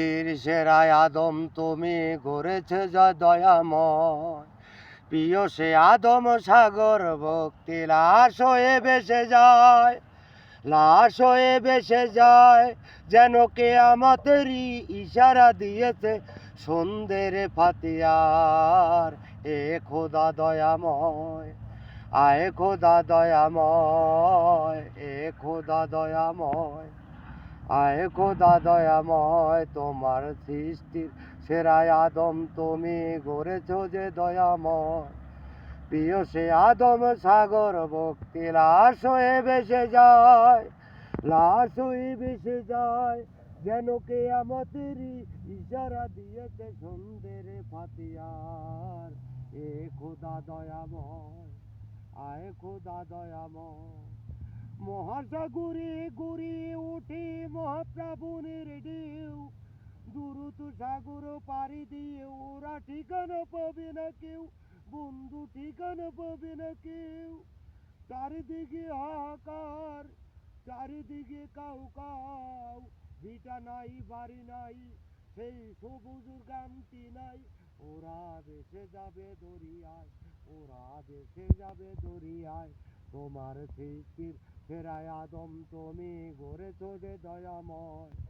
সৃষ্টির সেরা আদম তুমি গড়েছ যা দয়াময়। প্রিয় সে আদম সাগর ভক্তি লাশ হয়ে ভেসে যায়, লাশ হয়ে ভেসে যায়, যেন কেয়ামতেরই ইশারা দিয়েছে সন্ধ্যের ফাতিয়ার। এ খোদা দয়াময়, আয় খোদা দয়াময়, এ খোদা দয়াময়, আয় খোদা দয়াময়। তোমার সৃষ্টির সেরা আদম তুমি গড়েছ যে দয়াময়। প্রিয় সে আদম সাগর ভক্তি লাশ হয়ে ভেসে যায়, লাশ হয়ে ভেসে যায়, যেন কেয়ামতেরই ইশারা দিয়েছে সন্ধ্যের ফাতিয়ার। এ খোদা দয়াময়, আয় খোদা দয়াময়। মহাসাগরে গড়িয়ে ওঠে মহাপ্লাবনের ঢেউ, দ্রুত সাগর পাড়ি দিয়ে ওরা ঠিকানা পাবে না কেউ, বন্ধু ঠিকানা পাবে না কেউ। চারিদিকে হাহাকার, চারিদিকে কাউ কাউ, ভিটা নাই বাড়ি নাই, সেই সবুজ গ্রামটি নাই। ওরা ভেসে যাবে দরিয়ায়, ওরা ভেসে যাবে দরিয়ায়। তোমার সৃষ্টির সেরা আদম তুমি গড়েছ যে দয়াময়।